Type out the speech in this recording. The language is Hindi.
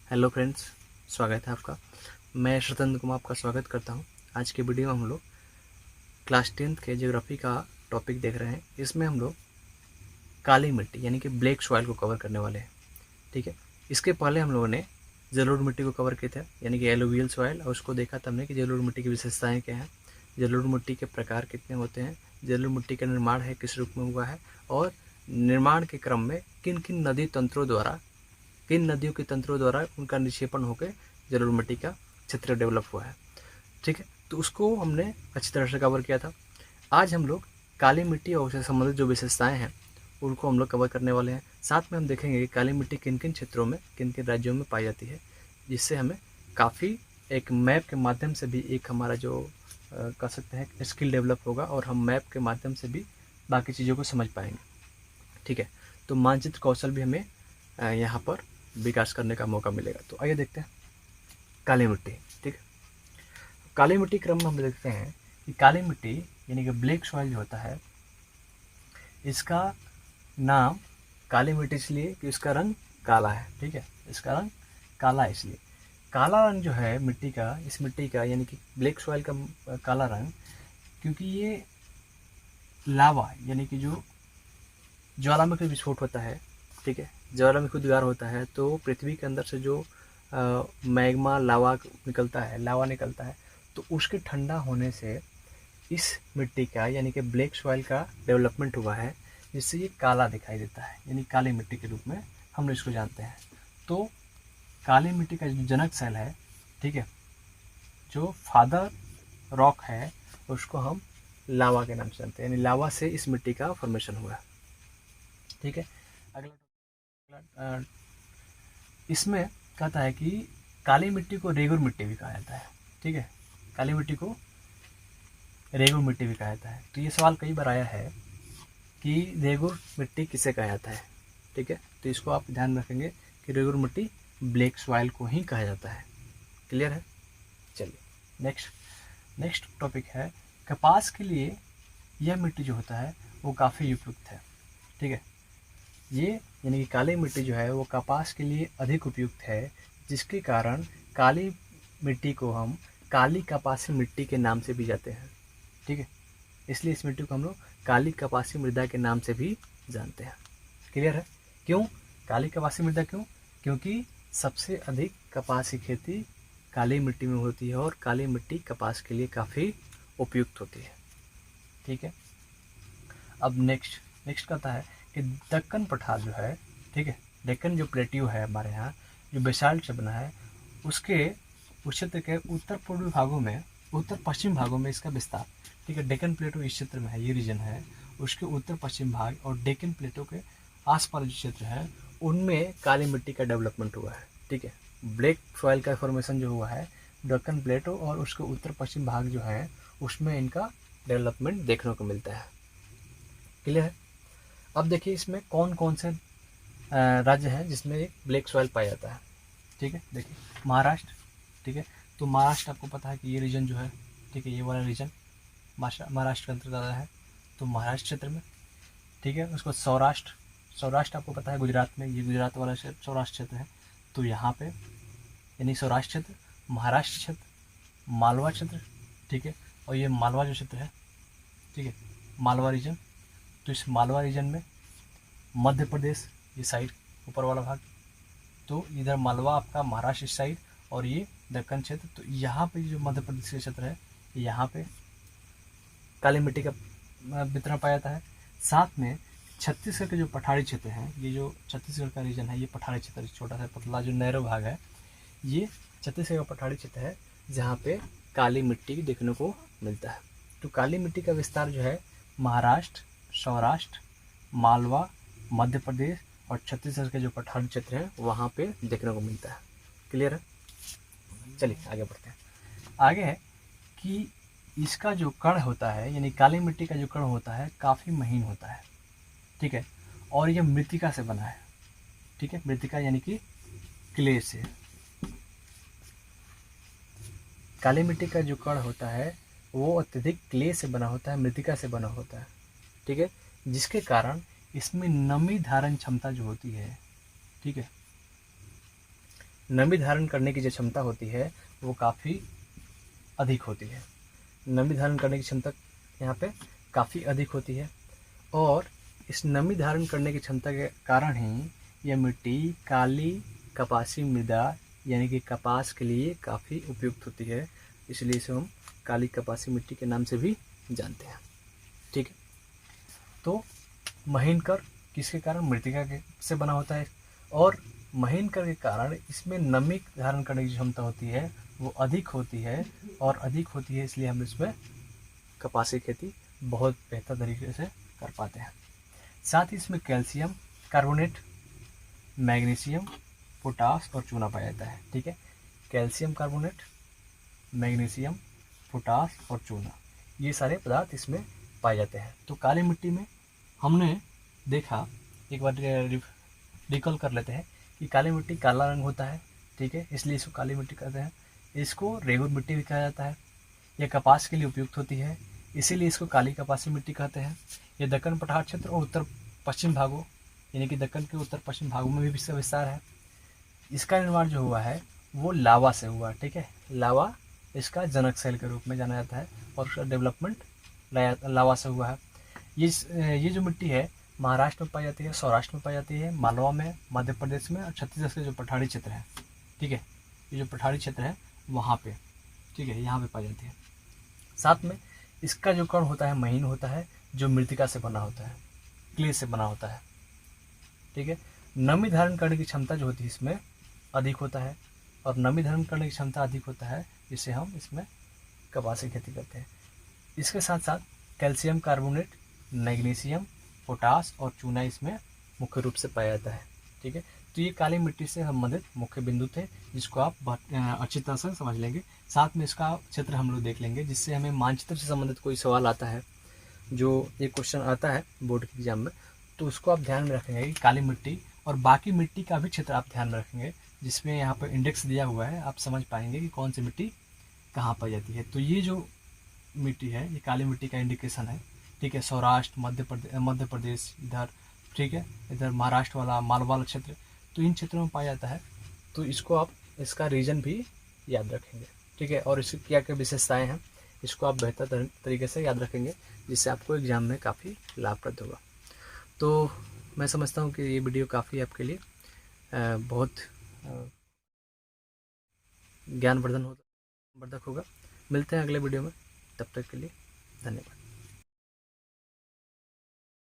हेलो फ्रेंड्स, स्वागत है आपका। मैं स्वतंत्र कुमार आपका स्वागत करता हूं। आज के वीडियो में हम लोग क्लास 10th के ज्योग्राफी का टॉपिक देख रहे हैं। इसमें हम लोग काली मिट्टी यानी कि ब्लैक सॉइल को कवर करने वाले हैं। ठीक है, इसके पहले हम लोगों ने जलोढ़ मिट्टी को कवर किया था यानी कि एलुवियल सॉइल, और उसको देखा था हमने कि जलोढ़ मिट्टी की विशेषताएँ क्या हैं, जलोढ़ मिट्टी के प्रकार कितने होते हैं, जलोढ़ मिट्टी का निर्माण है किस रूप में हुआ है, और निर्माण के क्रम में किन किन नदी तंत्रों द्वारा, किन नदियों के तंत्रों द्वारा उनका निक्षेपण होकर जलोढ़ मिट्टी का क्षेत्र डेवलप हुआ है। ठीक है, तो उसको हमने अच्छी तरह से कवर किया था। आज हम लोग काली मिट्टी और उससे संबंधित जो विशेषताएं हैं उनको हम लोग कवर करने वाले हैं। साथ में हम देखेंगे कि काली मिट्टी किन किन क्षेत्रों में, किन किन राज्यों में पाई जाती है, जिससे हमें काफ़ी एक मैप के माध्यम से भी एक हमारा जो कह सकते हैं स्किल डेवलप होगा, और हम मैप के माध्यम से भी बाकी चीज़ों को समझ पाएंगे। ठीक है, तो मानचित्र कौशल भी हमें यहाँ पर विकास करने का मौका मिलेगा। तो आइए देखते हैं काली मिट्टी। ठीक है, काली मिट्टी क्रम में हम देखते हैं कि काली मिट्टी यानी कि ब्लैक सॉइल जो होता है, इसका नाम काली मिट्टी इसलिए कि इसका रंग काला है। ठीक है, इसका रंग काला है, इसलिए काला रंग जो है मिट्टी का, इस मिट्टी का यानी कि ब्लैक सॉइल का काला रंग, क्योंकि ये लावा यानी कि जो ज्वालामुखी विस्फोट होता है, ठीक है, ज्वालामुखी उद्गार होता है, तो पृथ्वी के अंदर से जो मैग्मा लावा निकलता है, तो उसके ठंडा होने से इस मिट्टी का यानी कि ब्लैक सॉइल का डेवलपमेंट हुआ है, जिससे ये काला दिखाई देता है, यानी काली मिट्टी के रूप में हम इसको जानते हैं। तो काली मिट्टी का जो जनक सेल है, ठीक है, जो फादर रॉक है, उसको हम लावा के नाम से जानते हैं, यानी लावा से इस मिट्टी का फॉर्मेशन हुआ। ठीक है, अगला इसमें कहता है कि काली मिट्टी को रेगुर मिट्टी भी कहा जाता है। ठीक है, काली मिट्टी को रेगुर मिट्टी भी कहा जाता है। तो ये सवाल कई बार आया है कि रेगुर मिट्टी किसे कहा जाता है। ठीक है, तो इसको आप ध्यान रखेंगे कि रेगुर मिट्टी ब्लैक सॉइल को ही कहा जाता है। क्लियर है? चलिए नेक्स्ट टॉपिक है कपास के लिए यह मिट्टी जो होता है वो काफ़ी उपयुक्त है। ठीक है, ये यानी कि काली मिट्टी जो है वो कपास के लिए अधिक उपयुक्त है, जिसके कारण काली मिट्टी को हम काली कपासी मिट्टी के नाम से भी जाते हैं। ठीक है, इसलिए इस मिट्टी को हम लोग काली कपासी मृदा के नाम से भी जानते हैं। क्लियर है? क्यों काली कपासी मृदा? क्योंकि सबसे अधिक कपास की खेती काली मिट्टी में होती है, और काली मिट्टी कपास के लिए काफ़ी उपयुक्त होती है। ठीक है, अब नेक्स्ट कहता है कि दक्कन पठार जो है, ठीक है, डेक्कन जो प्लेट्यू है हमारे यहाँ, जो बेसाल्ट से बना है, उसके उस क्षेत्र के उत्तर पूर्वी भागों में, उत्तर पश्चिम भागों में इसका विस्तार। ठीक है, डेक्कन प्लेटो इस क्षेत्र में है, ये रीजन है, उसके उत्तर पश्चिम भाग और डेक्कन प्लेटो के आसपास जो क्षेत्र है उनमें काली मिट्टी का डेवलपमेंट हुआ है। ठीक है, ब्लैक सॉइल का फॉर्मेशन जो हुआ है डेक्कन प्लेटो और उसके उत्तर पश्चिम भाग जो है उसमें इनका डेवलपमेंट देखने को मिलता है। क्लियर है? अब देखिए इसमें कौन कौन से राज्य हैं जिसमें एक ब्लैक सॉइल पाया जाता है। ठीक है, देखिए महाराष्ट्र। ठीक है, तो महाराष्ट्र आपको पता है कि ये रीजन जो है, ठीक है, ये वाला रीजन महाराष्ट्र के अंतर्गत आता है, तो महाराष्ट्र क्षेत्र में। ठीक है, उसको सौराष्ट्र आपको पता है गुजरात में, ये गुजरात वाला सौराष्ट्र क्षेत्र है, तो यहाँ पे यानी सौराष्ट्र क्षेत्र, महाराष्ट्र क्षेत्र, मालवा क्षेत्र। ठीक है, और ये मालवा जो क्षेत्र है, ठीक है, मालवा रीजन, तो इस मालवा रीजन में मध्य प्रदेश ये साइड ऊपर वाला भाग, तो इधर मालवा आपका महाराष्ट्र साइड, और ये दक्कन क्षेत्र। तो यहाँ पे जो मध्य प्रदेश का क्षेत्र है यहाँ पे काली मिट्टी का वितरण पाया जाता है। साथ में छत्तीसगढ़ के जो पठारी क्षेत्र हैं, ये जो छत्तीसगढ़ का रीजन है, ये पठारी क्षेत्र, छोटा सा पतला जो नैरो भाग है, ये छत्तीसगढ़ का पठारी क्षेत्र है जहाँ पे काली मिट्टी देखने को मिलता है। तो काली मिट्टी का विस्तार जो है महाराष्ट्र, सौराष्ट्र, मालवा, मध्य प्रदेश और छत्तीसगढ़ के जो पठारी क्षेत्र है वहाँ पे देखने को मिलता है। क्लियर है? चलिए आगे बढ़ते हैं। आगे है कि इसका जो कण होता है यानी काली मिट्टी का जो कण होता है काफ़ी महीन होता है। ठीक है, और यह मृतिका से बना है। ठीक है, मृतिका यानी कि क्ले से। काली मिट्टी का जो कण होता है वो अत्यधिक क्ले से बना होता है, मृतिका से बना होता है। ठीक है, जिसके कारण इसमें नमी धारण क्षमता जो होती है, ठीक है, नमी धारण करने की जो क्षमता होती है वो काफ़ी अधिक होती है। नमी धारण करने की क्षमता यहाँ पे काफ़ी अधिक होती है और इस नमी धारण करने की क्षमता के कारण ही यह मिट्टी काली कपासी मृदा यानी कि कपास के लिए काफ़ी उपयुक्त होती है, इसलिए इसे हम काली कपासी मिट्टी के नाम से भी जानते हैं। ठीक है, तो महीन कर किसके कारण? मृतिका से बना होता है और महीन कर के कारण इसमें नमी धारण करने की क्षमता होती है वो अधिक होती है और अधिक होती है, इसलिए हम इसमें कपास की खेती बहुत बेहतर तरीके से कर पाते हैं। साथ ही इसमें कैल्शियम कार्बोनेट, मैग्नीशियम, पोटास और चूना पाया जाता है। ठीक है, कैल्शियम कार्बोनेट, मैग्नीशियम, पोटास और चूना, ये सारे पदार्थ इसमें पाए जाते हैं। तो काली मिट्टी में हमने देखा, एक बार रिकॉल कर लेते हैं कि काली मिट्टी काला रंग होता है। ठीक है, इसलिए इसको काली मिट्टी कहते हैं। इसको रेगुर मिट्टी भी कहा जाता है। यह कपास के लिए उपयुक्त होती है, इसीलिए इसको काली कपासी मिट्टी कहते हैं। यह दक्कन पठार क्षेत्र और उत्तर पश्चिम भागों यानी कि दक्कन के उत्तर पश्चिम भागों में भी इसका विस्तार है। इसका निर्माण जो हुआ है वो लावा से हुआ। ठीक है, लावा इसका जनक शैल के रूप में जाना जाता है और उसका डेवलपमेंट लावा से हुआ है। ये जो मिट्टी है महाराष्ट्र में पाई जाती है, सौराष्ट्र में पाई जाती है, मालवा में, मध्य प्रदेश में और छत्तीसगढ़ के जो पठारी क्षेत्र है। ठीक है, ये जो पठारी क्षेत्र है वहाँ पे, ठीक है, यहाँ पे पाई जाती है। साथ में इसका जो कण होता है महीन होता है, जो मृतिका से बना होता है, क्ले से बना होता है। ठीक है, नमी धारण करने की क्षमता जो होती है इसमें अधिक होता है और नमी धारण करने की क्षमता अधिक होता है, जिससे हम इसमें कपास की खेती करते हैं। इसके साथ साथ कैल्शियम कार्बोनेट, मैग्नीशियम, पोटास और चूना इसमें मुख्य रूप से पाया जाता है। ठीक है, तो ये काली मिट्टी से संबंधित मुख्य बिंदु थे, जिसको आप अच्छी तरह से समझ लेंगे। साथ में इसका क्षेत्र हम लोग देख लेंगे, जिससे हमें मानचित्र से संबंधित कोई सवाल आता है, जो एक क्वेश्चन आता है बोर्ड के एग्जाम में, तो उसको आप ध्यान में रखेंगे कि काली मिट्टी और बाकी मिट्टी का भी क्षेत्र आप ध्यान में रखेंगे, जिसमें यहाँ पर इंडेक्स दिया हुआ है, आप समझ पाएंगे कि कौन सी मिट्टी कहाँ पाई जाती है। तो ये जो मिट्टी है ये काली मिट्टी का इंडिकेशन है। ठीक है, सौराष्ट्र, मध्य प्रदेश इधर, ठीक है, इधर महाराष्ट्र वाला मालवा क्षेत्र, तो इन क्षेत्रों में पाया जाता है। तो इसको आप इसका रीजन भी याद रखेंगे। ठीक है, और इसकी क्या क्या विशेषताएं हैं इसको आप बेहतर तरीके से याद रखेंगे, जिससे आपको एग्जाम में काफ़ी लाभप्रद होगा। तो मैं समझता हूँ कि ये वीडियो काफ़ी आपके लिए बहुत ज्ञानवर्धक होगा। मिलते हैं अगले वीडियो में, तब तक के लिए धन्यवाद।